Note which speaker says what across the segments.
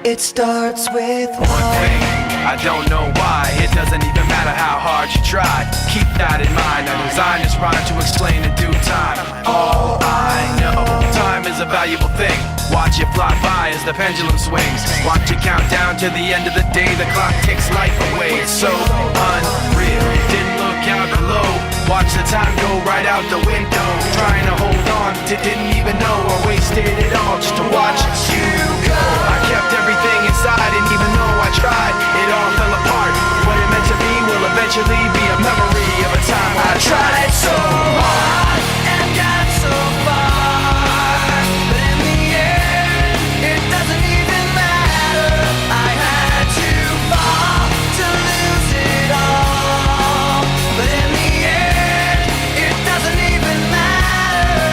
Speaker 1: It starts with
Speaker 2: one thing, I don't know why. It doesn't even matter how hard you try. Keep that in mind. I designed this rhyme to explain in due time. All I know, time is a valuable thing. Watch it fly by as the pendulum swings. Watch it count down to the end of the day. The clock takes life away. It's so unreal. Didn't look out below. Watch the time go right out the window. Trying to hold on to didn't even know I wasted it all just to watch you go. I kept everything inside, and even though I tried, it all fell apart. What it meant to be will eventually be a memory of a time when I tried so hard and got so far, but in the end, it doesn't even matter. I had to fall to lose it all, but in the end, it doesn't even matter.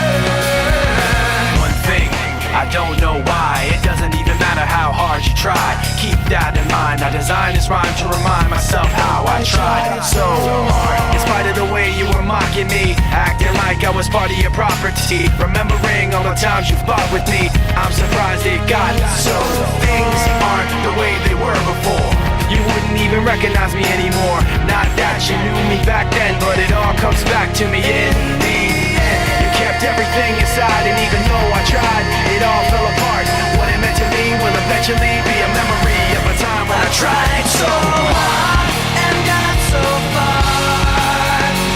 Speaker 2: One thing, I don't know why. It doesn't even matter how hard you try. Keep that in mind. I designed this rhyme to remind myself how I tried so hard. In spite of the way you were mocking me, acting like I was part of your property, remembering all the times you fought with me, I'm surprised it got so. Things aren't the way they were before. You wouldn't even recognize me anymore. Not that you knew me back then, but it all comes back to me in the end. You kept everything inside, and even though I tried, it all fell apart. What it meant to me will eventually be a memory of a time when I tried so hard and got so far,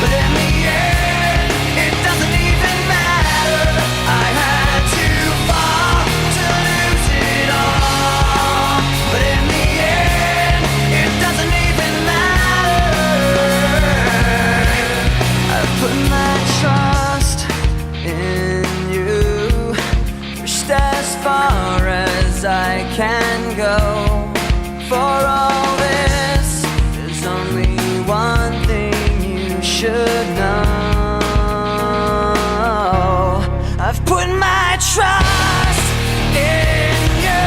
Speaker 2: but in the end, it doesn't even matter. I had to fall to lose it all, but in the end, it doesn't even matter. I've put my trust in you, pushed as far as I can go. For all this, there's only one thing you should know. I've put my trust in you,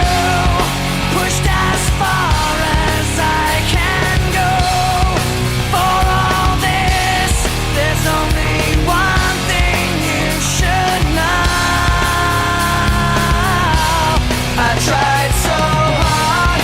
Speaker 2: pushed as far as I can go. For all this, there's only one thing you should know. I tried so hard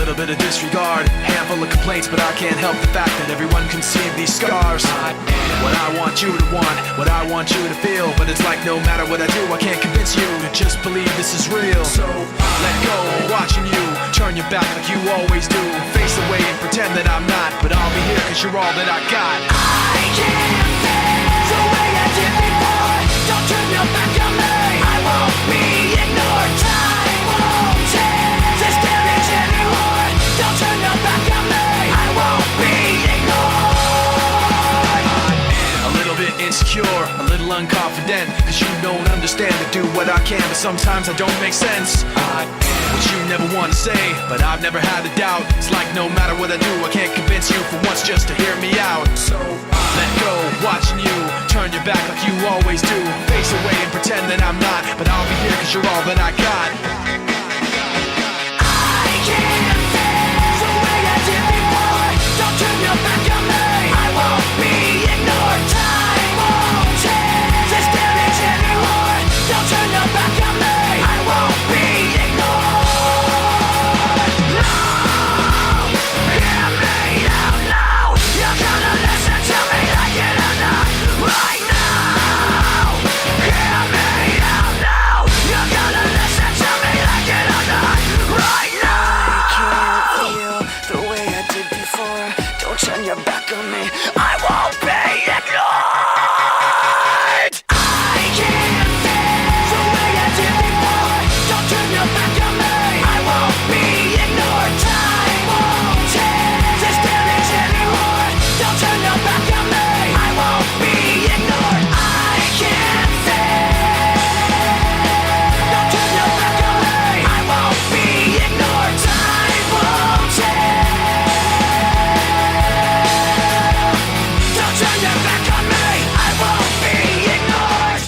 Speaker 2: little bit of disregard, handful of complaints, but I can't help the fact that everyone can see these scars. What I want you to want, what I want you to feel, but it's like no matter what I do, I can't convince you to just believe this is real. So let go, watching you turn your back like you always do, face away and pretend that I'm not, but I'll be here cause you're all that I got. I can't feel the way I did before. Don't turn your back on me, I won't be ignored. Time won't change this damage anymore. Don't turn your back on me, I won't be ignored. A little bit insecure, a little unconfident, cause you don't understand to do what I can, but sometimes I don't make sense. What you never want to say, but I've never had a doubt. It's like no matter what I do, I can't convince you for once just to hear me out. So let go, watching you turn your back like you always do, face away and pretend that I'm not, but I'll be here cause you're all that I got. I can't feel the way I did before. Don't turn your back on me, I won't be ignored. Time won't change this damage anymore. Don't turn your back on me, I won't be ignored. Turn your back on me, I won't be ignored. I can't feel the way I did before. Don't turn your back on me, I won't be ignored. Time won't change this damage anymore. Don't turn your back on me, I won't be ignored. I can't feel. Don't turn your back on me, I won't be ignored. Time won't change. Turn your back on me, I won't be ignored.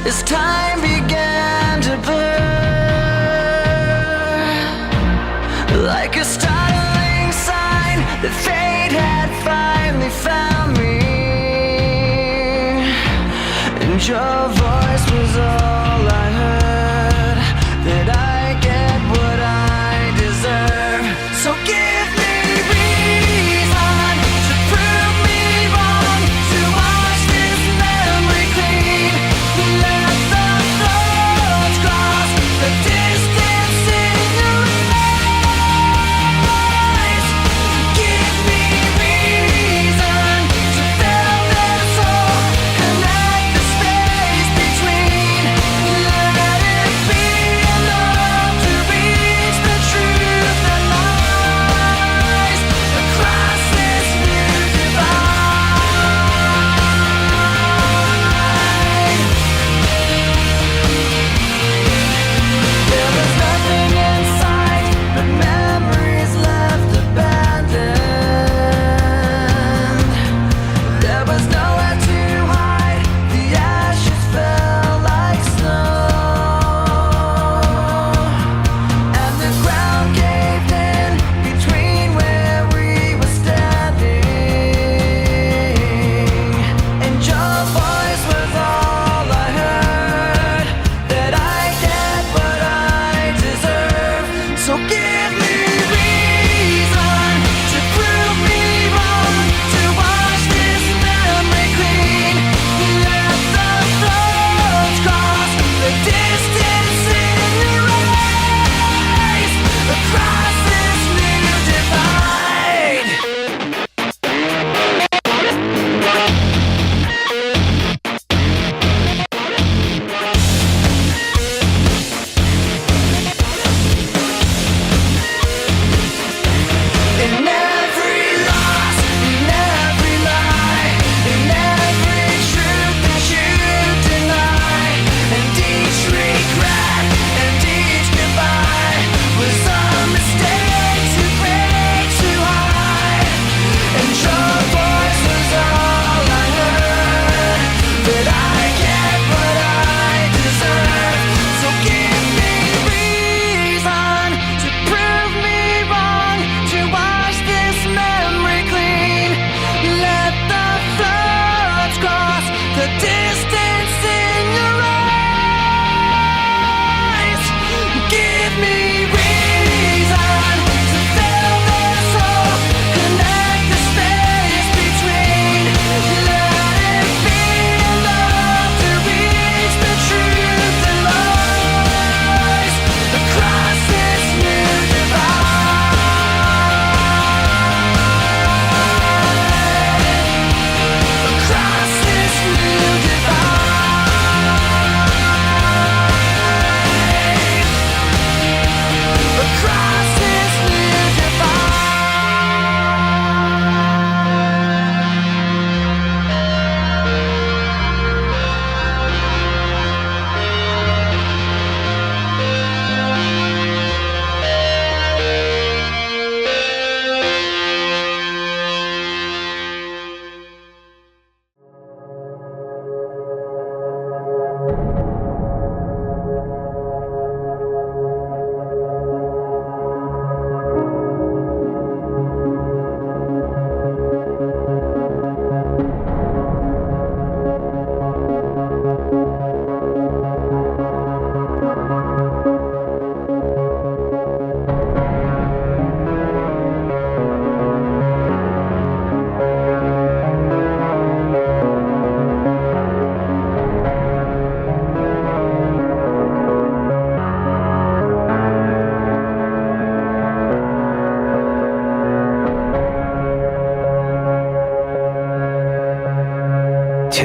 Speaker 2: As time began to blur, like a startling sign that fate had finally found me, and your voice was all I heard, that I get what I deserve. So give me reason to prove me wrong, to wash this memory clean. Let the thoughts cross the distance in your eyes. Give me reason to fill this hole, connect the space between.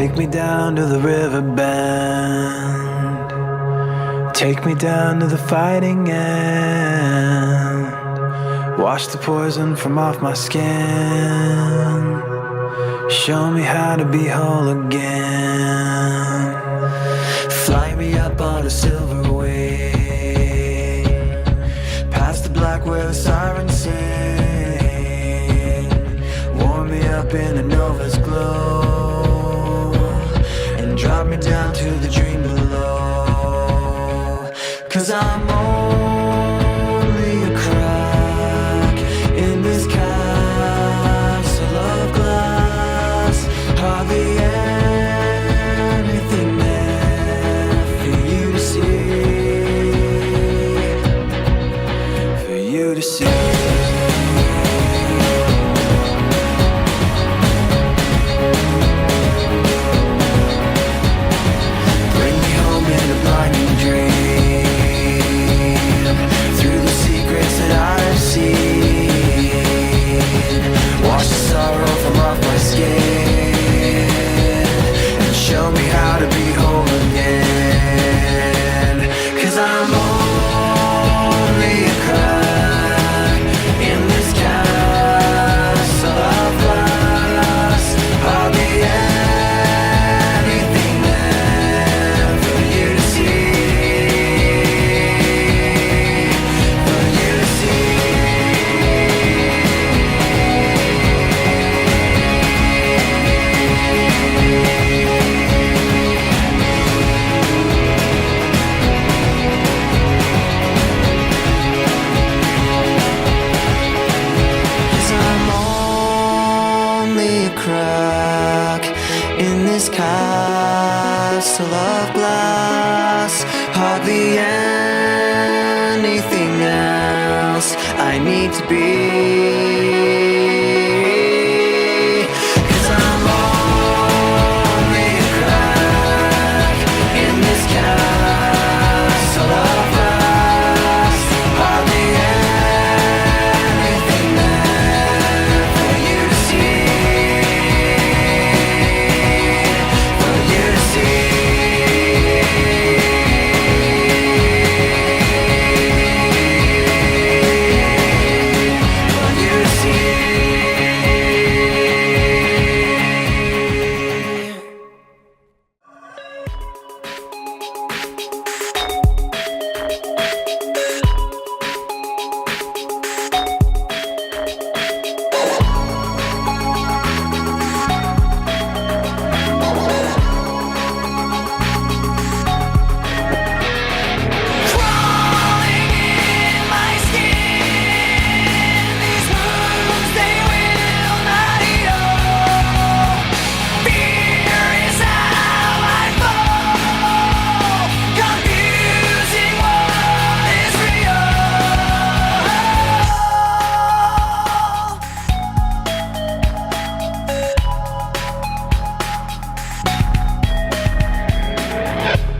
Speaker 1: Take me down to the river bend. Take me down to the fighting end. Wash the poison from off my skin. Show me how to be whole again. Fly me up on a silver wing, past the black where the sirens sing. Warm me up in a nova's glow, and drop me down to the dream below. 'Cause I'm only a crack in this castle of glass. Hardly anything there for you to see, for you to see. Bring me home in a blinding dream, through the secrets that I've seen. Wash the sorrow from off my skin, and show me how to be whole again. 'Cause I'm only a crack in this castle of glass. Hardly anything there for you to see, for you to see. Cause I'm only a crack in this castle of glass. Hardly anything else I need to be. 'Cause I'm only a crack in this castle of glass. Hardly anything there for you to see, for you to see. For you to see. Crawling in my skin, these wounds they will not heal. Fear is how I fall, confusing what is real.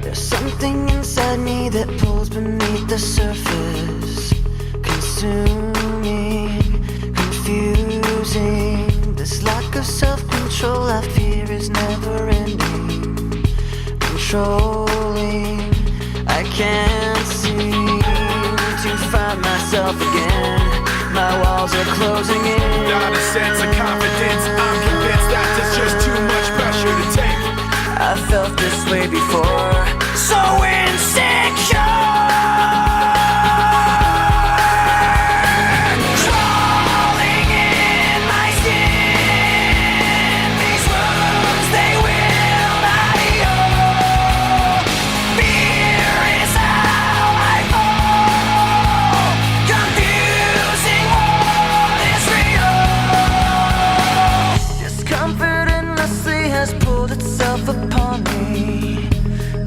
Speaker 1: There's something inside me that pulls beneath the surface, consuming, confusing. This lack of self-control I fear is never ending, controlling. I can't seem to find myself again. My walls are closing in.
Speaker 2: Not a sense of confidence. I'm convinced that there's just too much pressure to take.
Speaker 1: I felt this way before, so insecure. Crawling in my skin, these wounds they will not heal. Fear is how I fall, confusing what is real. Discomfort endlessly has pulled itself upon me,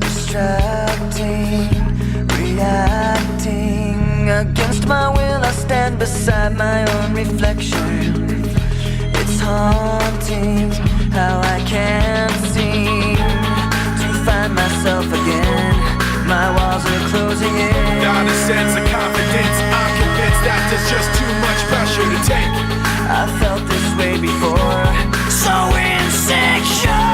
Speaker 1: distracting, reacting. Against my will I stand beside my own reflection. It's haunting how I can't seem to find myself again. My walls are closing in.
Speaker 2: Not a sense of confidence. I'm convinced that there's just too much pressure to take.
Speaker 1: I felt this way before, so insecure.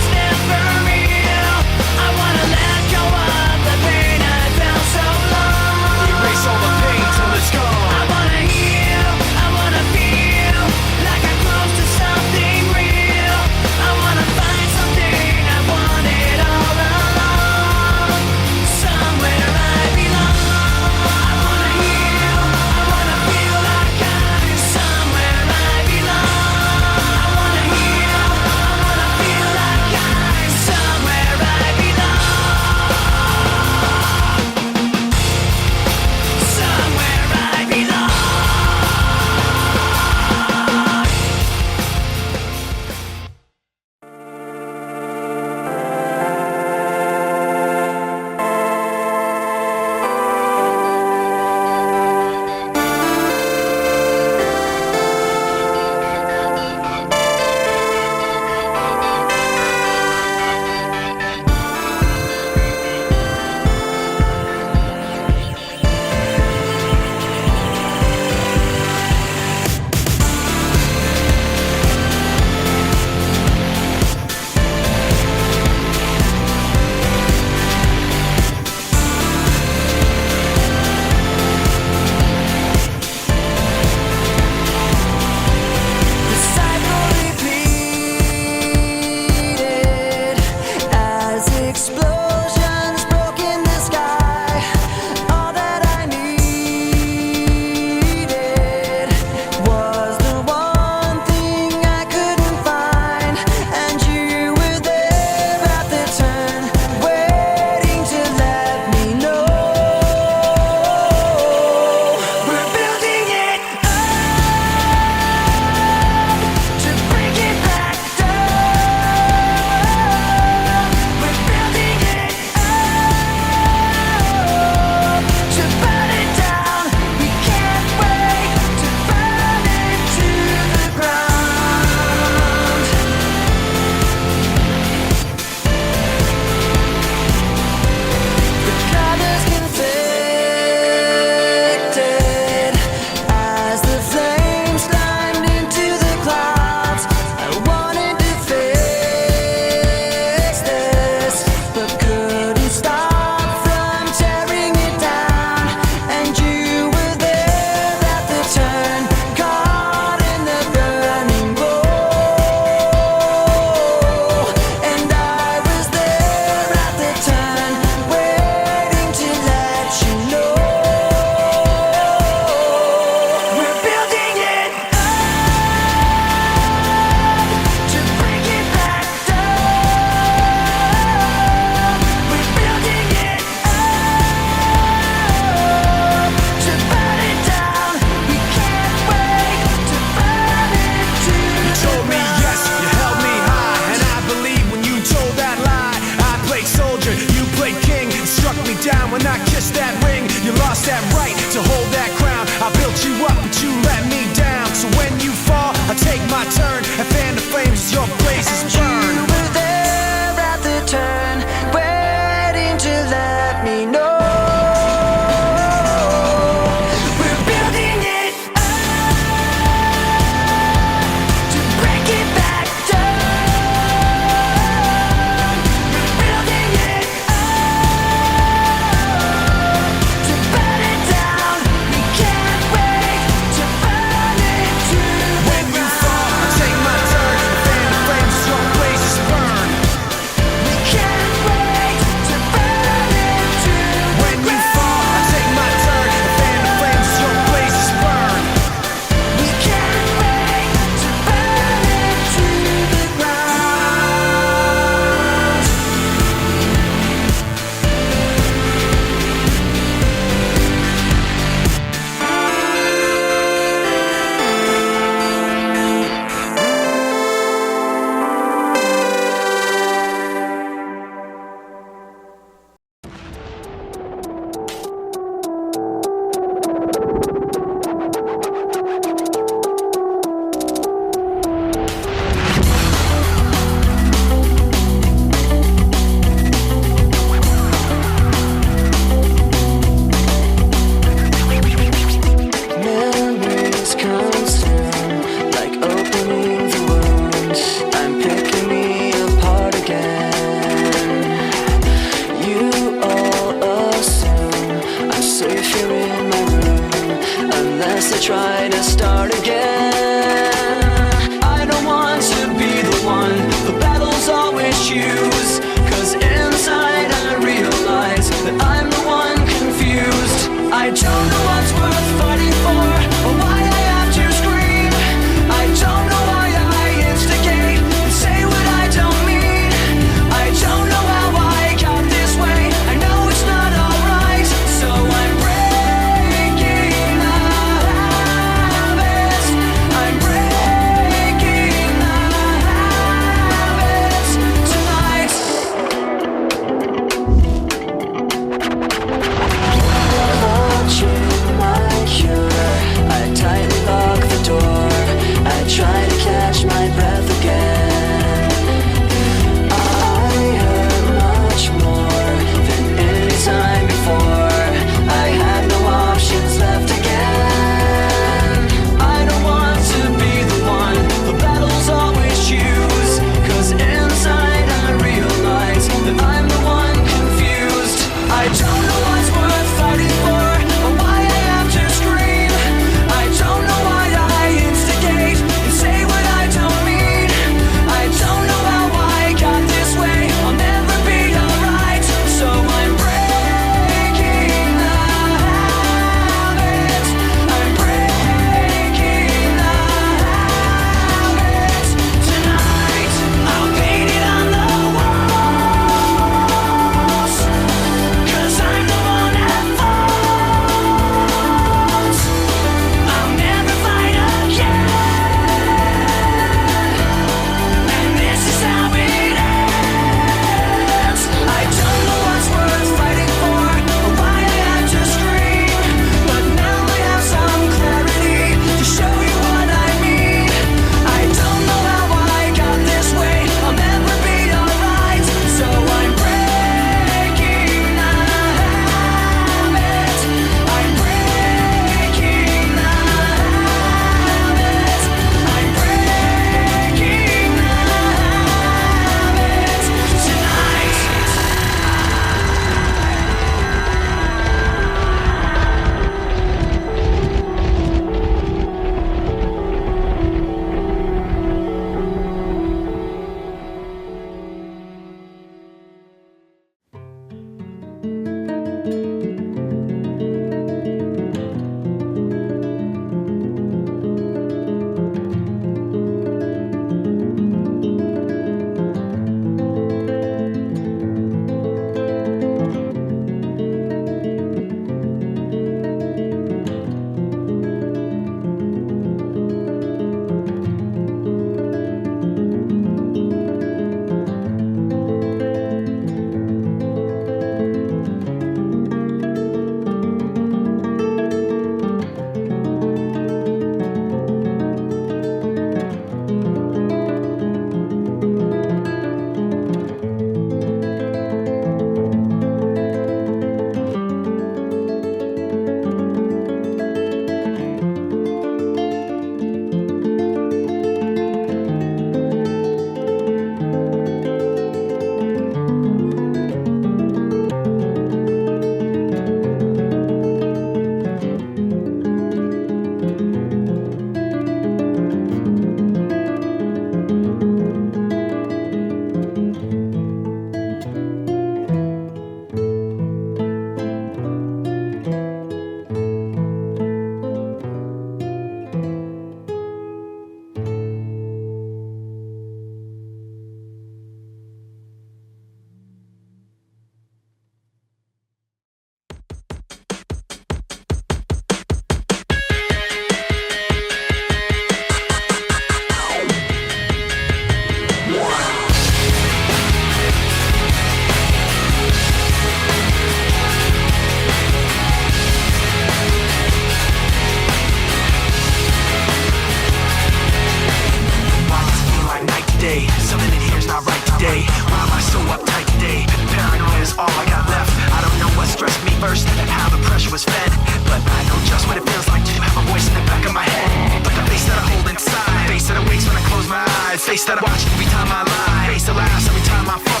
Speaker 2: so uptight today. Paranoia is all I got left. I don't know what stressed me first, how the pressure was fed, but I know just what it feels like to have a voice in the back of my head, like a face that I hold inside, face that awakes when I close my eyes, face that I watch every time I lie, face that laughs every time I fall.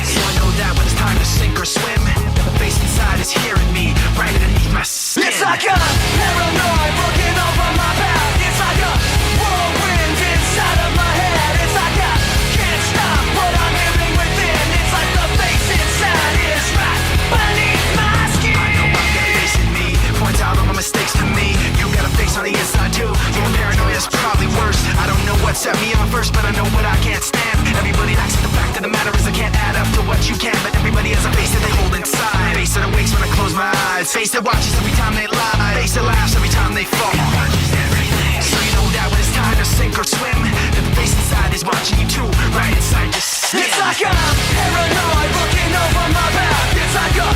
Speaker 2: So I know that when it's time to sink or swim, the face inside is hearing me right underneath my skin.
Speaker 3: It's like a paranoid looking over my back. It's like a whirlwind inside of my head. It's like I can't stop what I'm hearing within. It's like the face inside is right beneath my skin.
Speaker 2: I know I've got a face in me, points out all my mistakes to me. You got a face on the inside too, your paranoia is probably worse. I don't know what set me on first, but I know what I can't stand. Everybody acts like the fact of the matter is I can't add up to what you can, but everybody has a face that they hold inside, face that awakes when I close my eyes, face that watches every time they lie, face that laughs every time they fall. So you know that when it's time to sink or swim, that the face inside is watching you too, right inside your skin.
Speaker 3: It's like I'm paranoid looking over my back. It's like a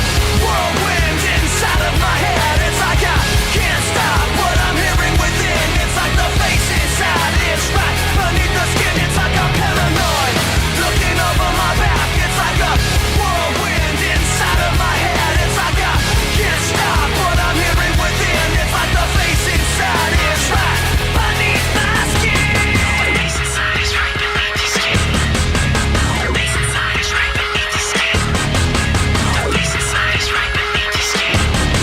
Speaker 3: whirlwind inside of my head. It's like I can't stop what I'm hearing within. It's like the face inside is right beneath the skin. It's like I'm paranoid looking over my back. It's like a whirlwind inside of my head. It's like I can't stop what I'm hearing within. It's like the face inside is right beneath my skin.
Speaker 2: The face inside is right beneath the skin. The face inside is right beneath the skin. The face inside is right beneath the skin.
Speaker 3: It's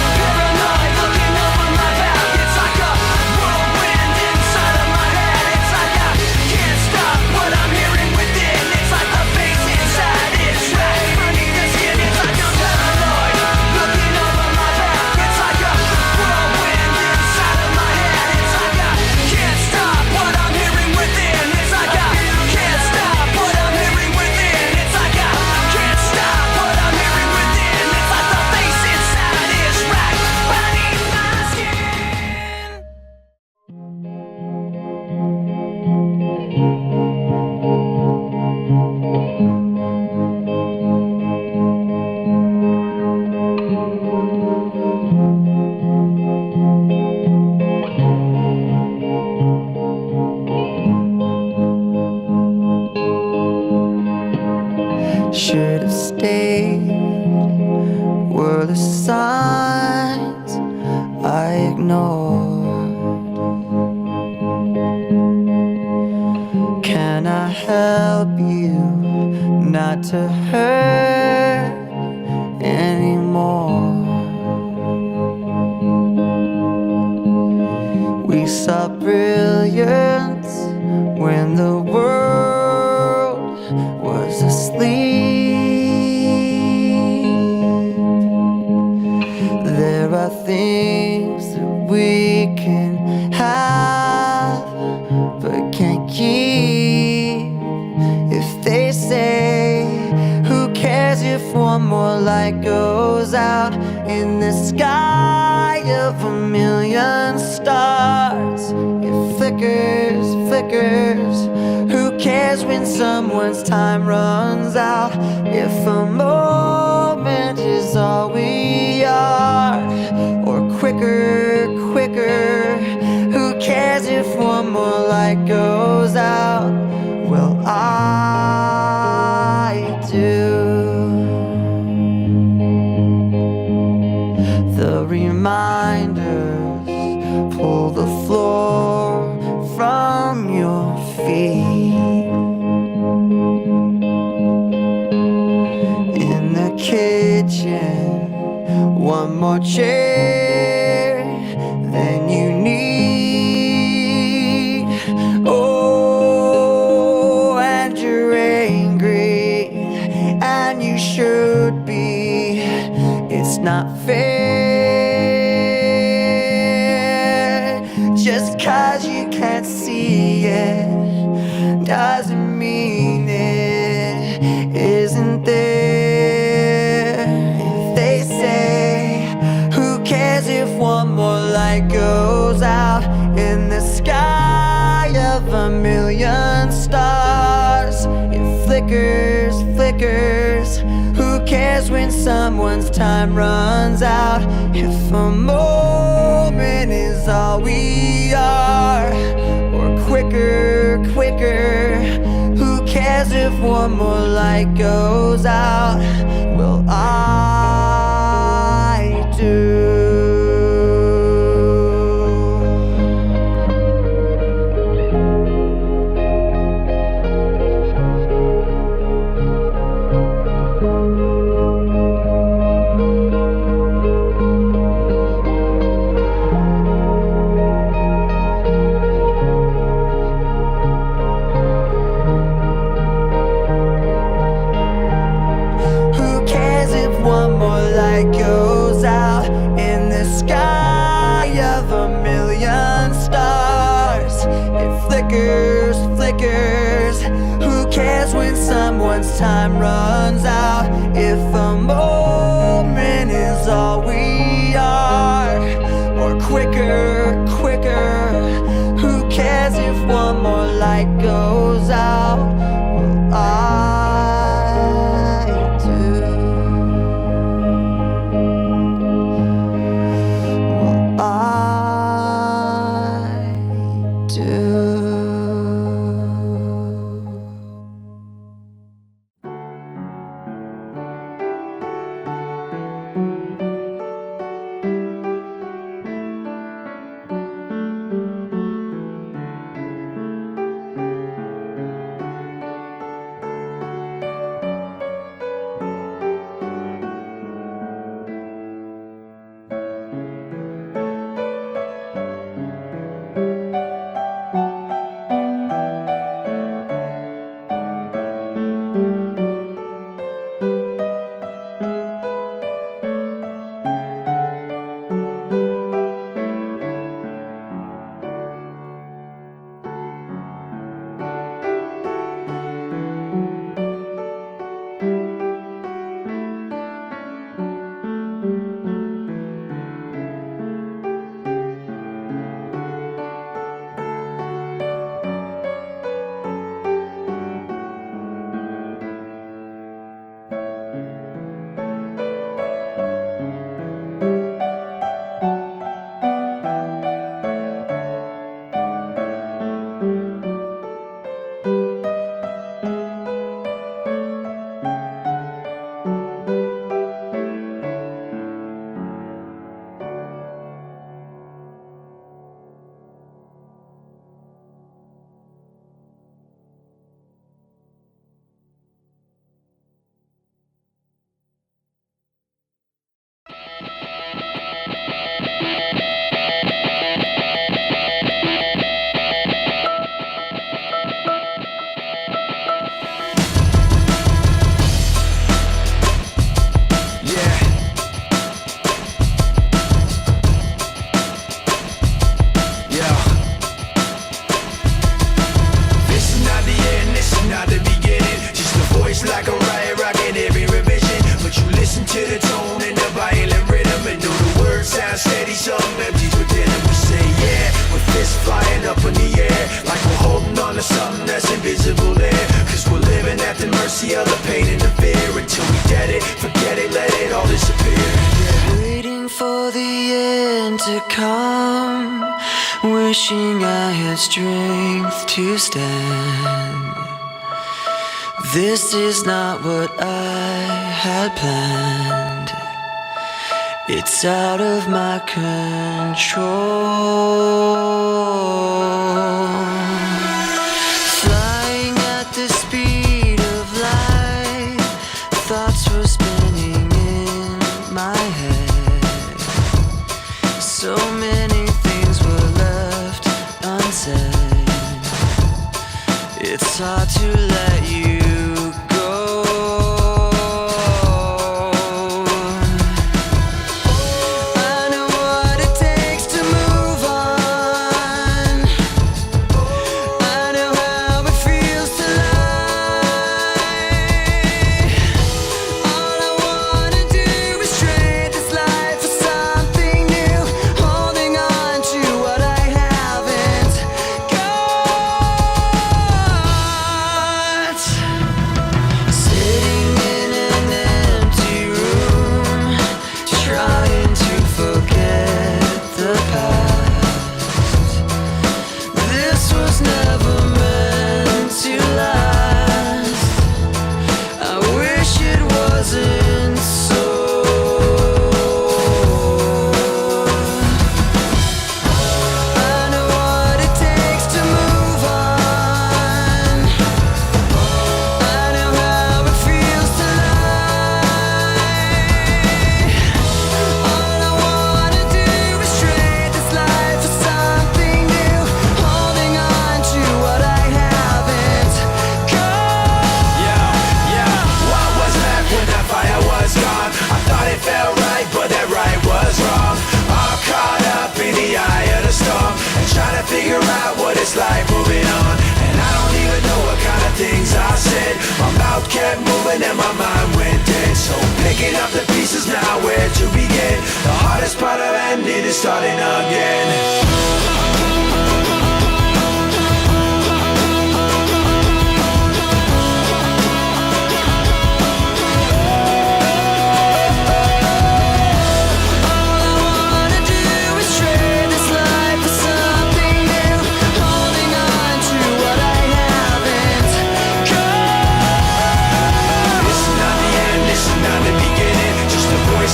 Speaker 3: like I'm paranoid looking over my back. It's like a whirlwind inside of my head. It's like I can't stop what I'm hearing within. It's like the face inside is right beneath the skin. It's like I'm paranoid looking over my back. It's like a whirlwind inside of my head. It's like I can't stop what I'm hearing within. It's like I can't stop what I'm hearing within. It's like I can't stop what I'm hearing within. It's like the face inside is right beneath my skin.
Speaker 4: Should have stayed. Were the signs I ignored? Can I help you not to hurt anymore? We saw brilliance when the world was asleep. There are things that we can have but can't keep. If they say, who cares if one more light goes out in the sky of a million stars? It flickers, flickers. Who cares when someone's time runs out? If a moment is all we are, or quicker, quicker. Who cares if one more light goes out? Well, I do. The reminders pull the floor from your feet. In the kitchen, one more chair than you need. Oh, and you're angry, and you should be. It's not fair. Just 'cause you can't see it doesn't mean it isn't stars. Who cares when someone's time runs out? If a moment is all we are, or quicker, quicker. Who cares if one more light goes out? Well, I do. One more light goes out in the sky of a million stars. It flickers, flickers. Who cares when someone's time runs out? If a moment is all we are, or quicker, quicker. Who cares if one more light goes out? Well, I do.
Speaker 2: Like a riot rocking every revision, but you listen to the tone and the violent rhythm, and know the words sound steady, something empties within them. We say yeah, with fists flying up in the air, like we're holding on to something that's invisible there. Cause we're living at the mercy of the pain and the fear, until we get it, forget it, let it all disappear.
Speaker 4: Waiting for the end to come, wishing I had strength to stand. This is not what I had planned. It's out of my control. Flying at the speed of light, thoughts were spinning in my head. So many things were left unsaid. It's hard to let you
Speaker 2: mouth kept moving and my mind went dead. So picking up the pieces now, where to begin? The hardest part of ending is starting again.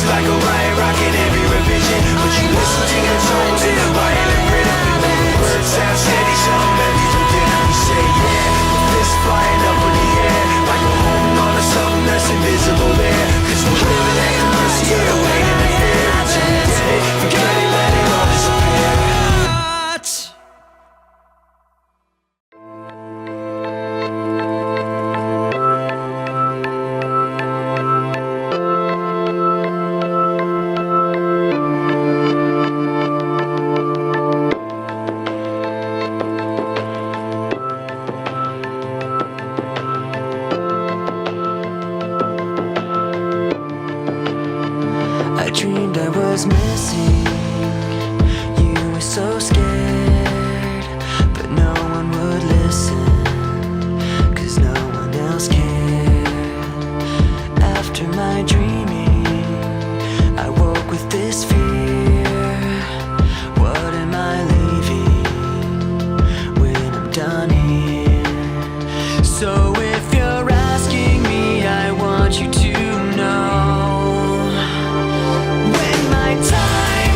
Speaker 2: Like a riot rocking every revision. But you listen to your tones in a violent rhythm. The words sound steady, some melodies are dim. We say yeah, with fists flying up in the air, like we're holding on to something that's invisible there. Cause we're living at the mercy of the weight and the fear. Until we get it, forget it, let it all disappear.
Speaker 4: I dreamed I was missing. You were so scared, but no one would listen, 'cause no one else cared. After my dreaming, I woke with this fear. What am I leaving when I'm done here? So if you're asking me, I want you to know, when my time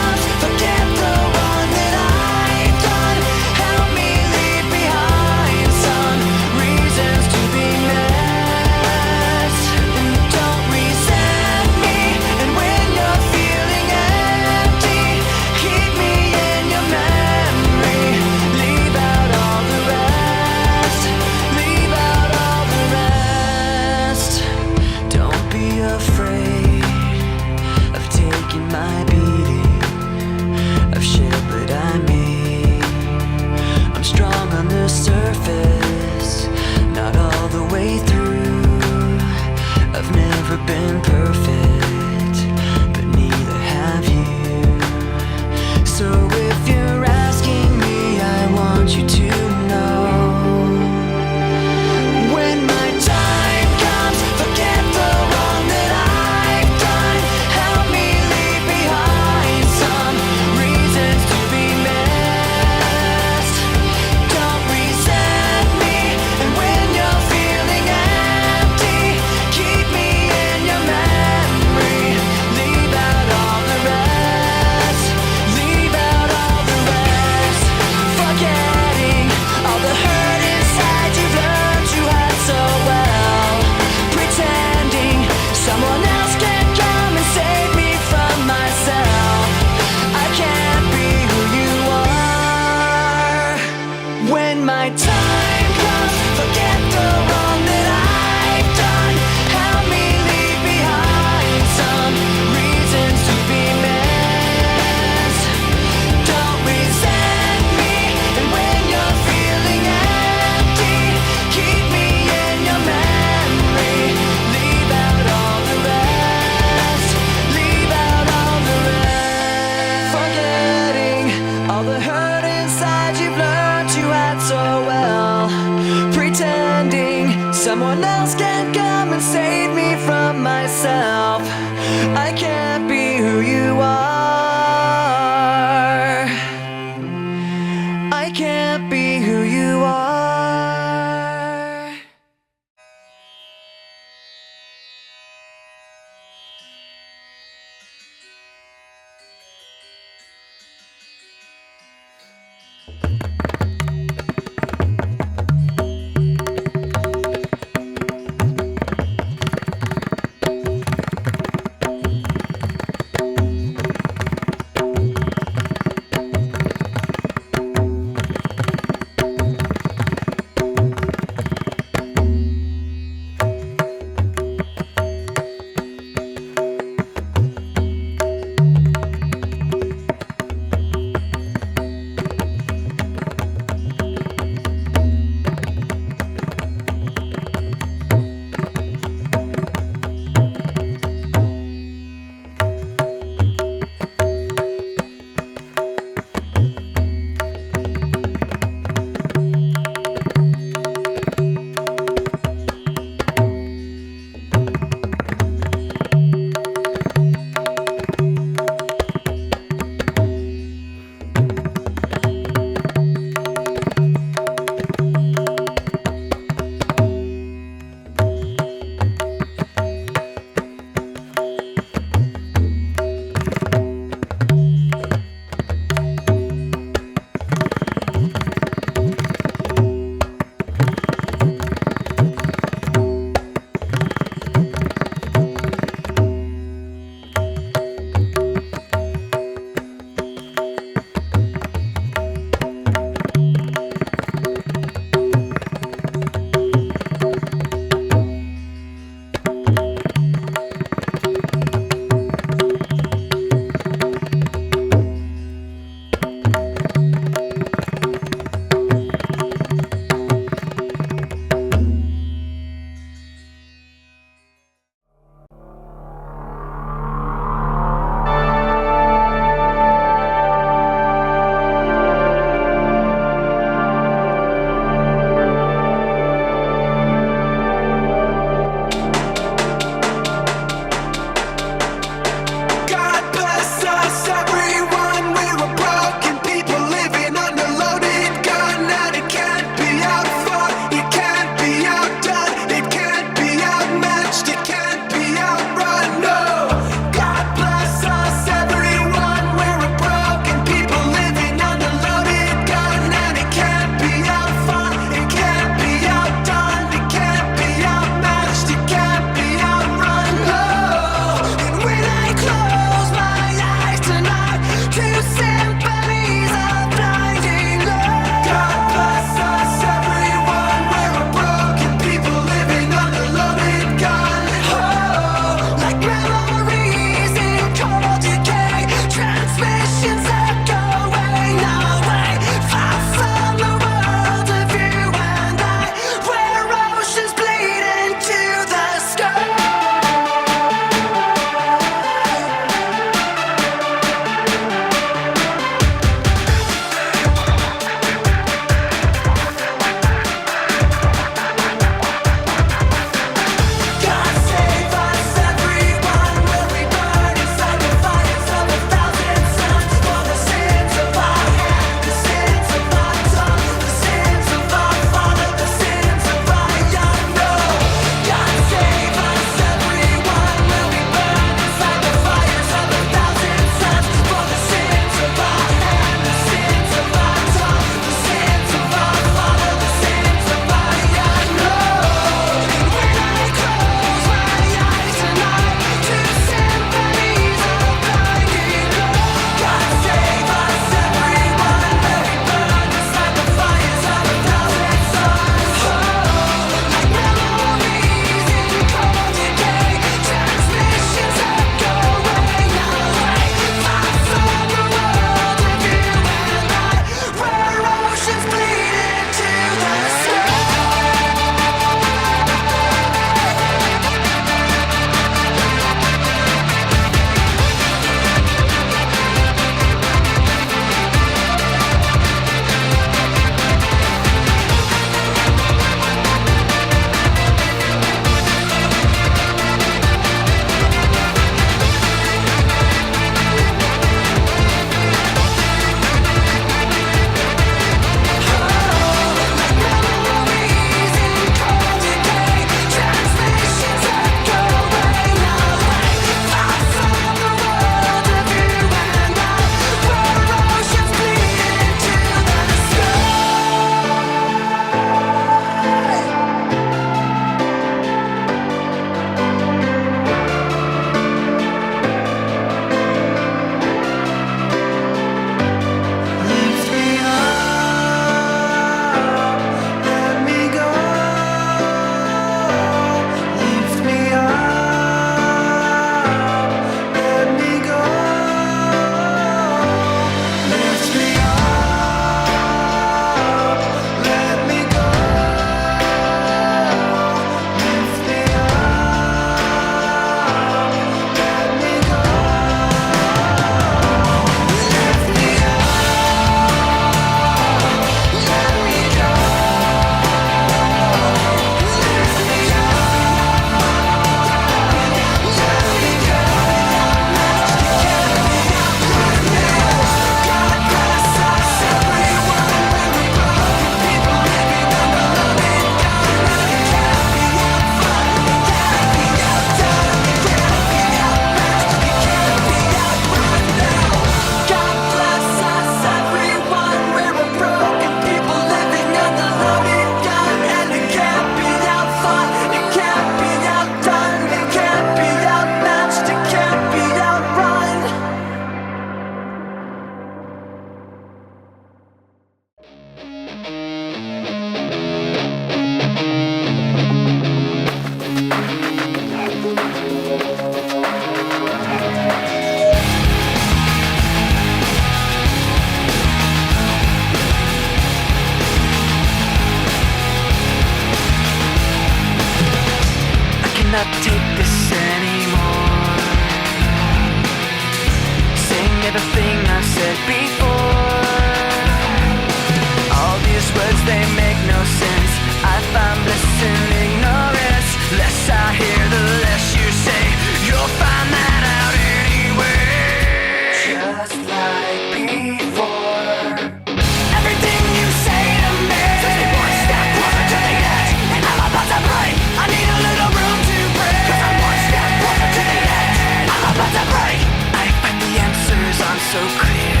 Speaker 4: so clear.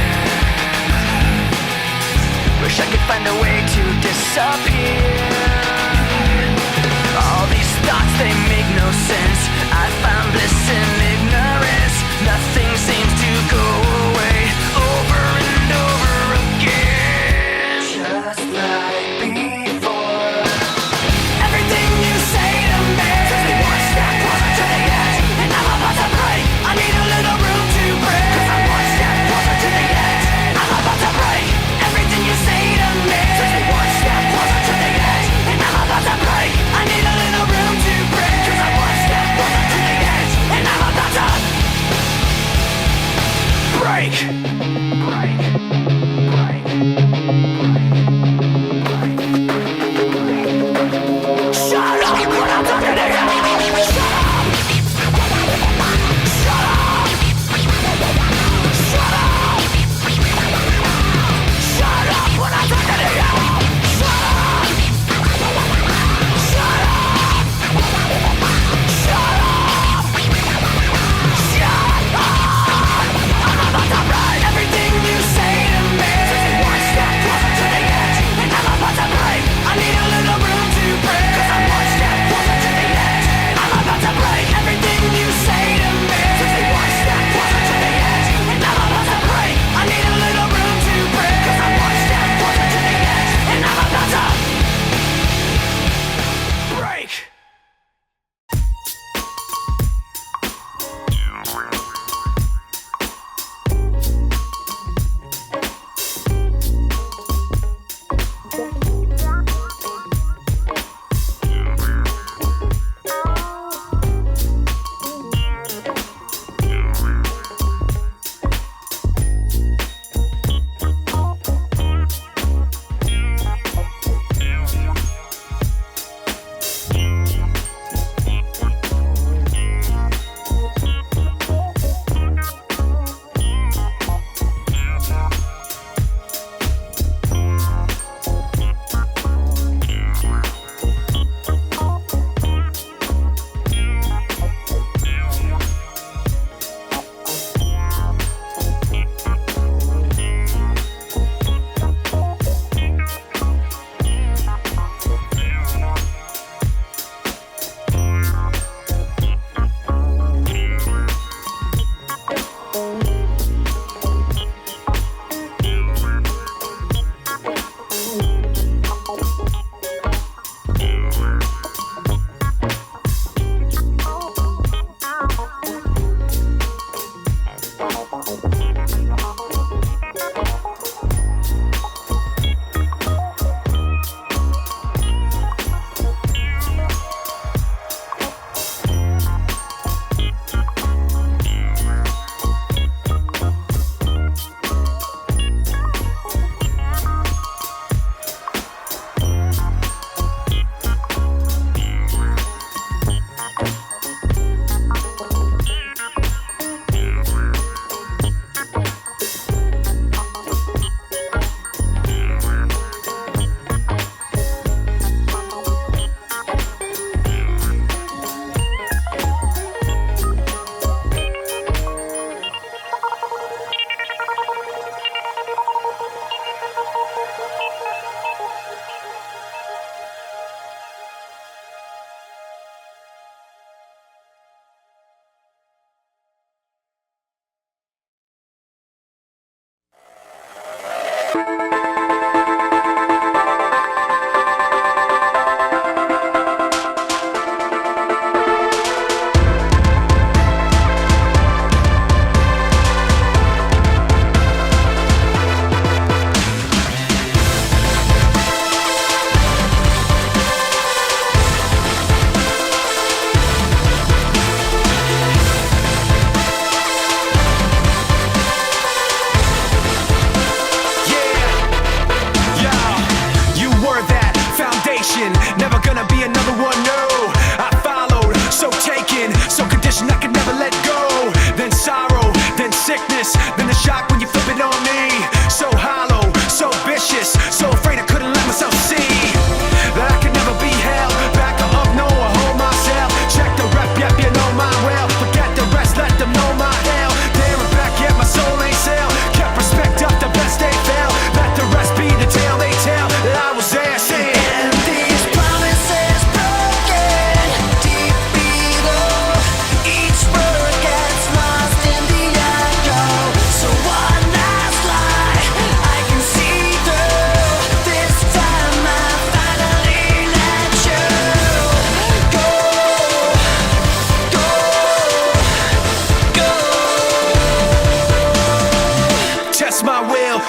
Speaker 4: Wish I could find a way to disappear. All these thoughts, they make no sense. I found bliss in ignorance. Nothing seems to go away over and over again. Just like before. Everything you say to me takes me one step closer to the edge, and I'm about to break. I need a little room to break, 'cause I'm one step closer to the edge. I'm about to break. Everything you say to me takes me one step closer to the edge, and I'm about to break. I need a little room to break, 'cause I'm one step closer to the edge, and I'm about to break. Break. Break. Shut up when I'm talking to you. Shut up. Shut up. Shut up. Shut up when I'm talking to you. Shut up. Shut up. Shut up. Shut up. I'm about to break. Everything you say to me takes me one step closer to the edge, and I'm about to break. I need a little room to break, 'cause I'm one step closer to the edge. I'm about to break. Everything you say to me takes me one step closer to the edge, and I'm about to break. I need a little room to break, 'cause I'm one step closer to the edge, and I'm about to break.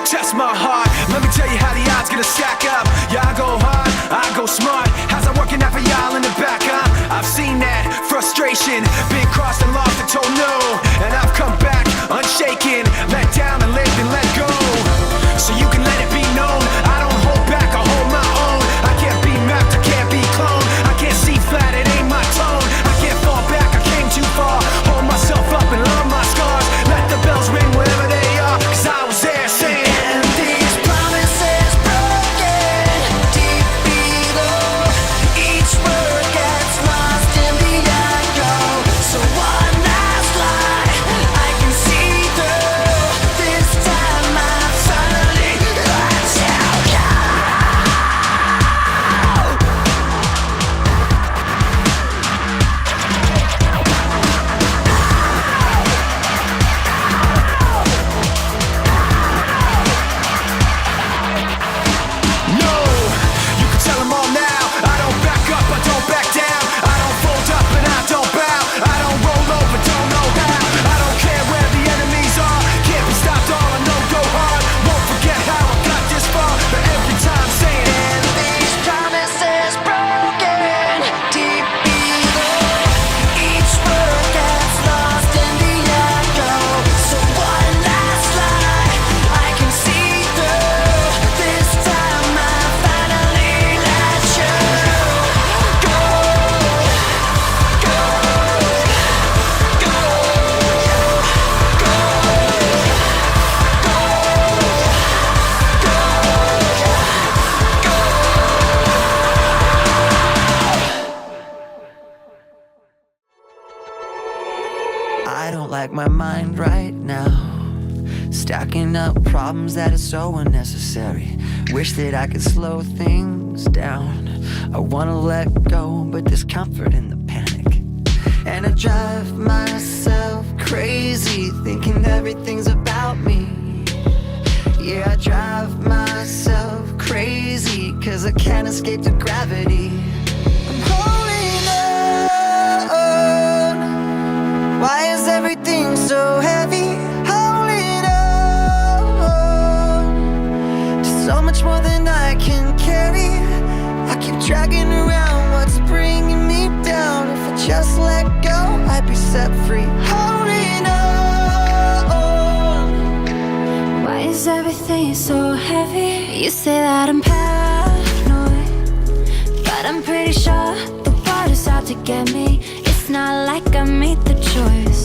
Speaker 2: test my heart. Let me tell you how the odds gonna stack up. Yeah, I go hard, I go smart. How's that working out for y'all in the back, huh? I've seen that frustration, been crossed and lost and told no, and I've come back unshaken, let down and lived and let go. So you can let it be known, I don't hold back, I hold my own. I can't be mapped, I can't be cloned. I can't see flat, it ain't my tone. I can't fall back, I came too far. Hold myself up and love my scars. Let the bells ring wherever they are, 'cause I was there saying,
Speaker 4: And these promises broken deep below. Each word gets lost in the echo. So one last lie I can see through. This time I finally let you go.
Speaker 2: no, you can tell them all now. I don't back up, I don't back down. I don't fold up and I don't bow. I don't roll over, don't know how. I don't care where the enemies are. Can't be stopped, all I know go hard. Won't forget how I got this far. But every time saying,
Speaker 4: And these promises broken deep below. Each word gets lost in the echo. So one last lie I can see through. This time I finally let you go. Go. Go. I don't like my mind right now. Stacking up problems that are so unnecessary. Wish that I could slow things down. I wanna let go, but there's comfort in the panic. And I drive myself crazy, thinking everything's about me. Yeah, I drive myself crazy, 'cause I can't escape the gravity. I'm holding on. Why is everything so heavy? Holding on to so much more than I can carry. I keep dragging around what's bringing me down. If I just let go, I'd be set free. Holding on.
Speaker 5: Why is everything so heavy? You say that I'm paranoid, but I'm pretty sure the water's out to get me. It's not like I made the choice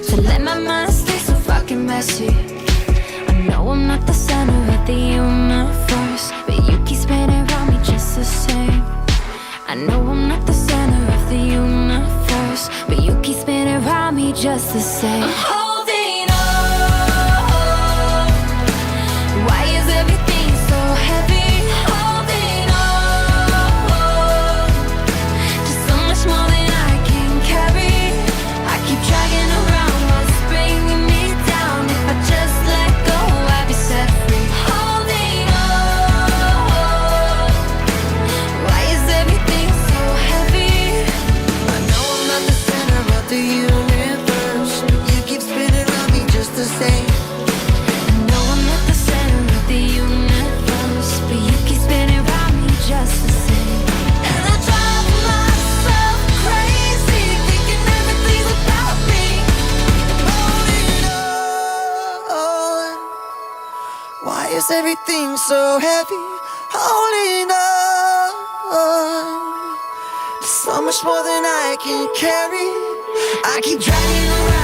Speaker 5: to let my mind stay so fucking messy. I know I'm not the center of the universe, but you keep spinning around me just the same. I know I'm not the center of the universe, but you keep spinning around me just the same. I'm holding on. Why is everything so heavy? Holding on to so much more than I can carry. I keep dragging around what's bringing me down. If I just let go, I'd be set free. Holding on. Why is everything so heavy?
Speaker 4: I know I'm not the center of the universe, but you keep spinning around me just the same.
Speaker 5: I know I'm not the center of the universe, but you keep spinning around me just the same.
Speaker 4: And I drive myself crazy, thinking everything's about me. Holding on. Why is everything so heavy? Holding on. So much more than I can carry. I keep dragging around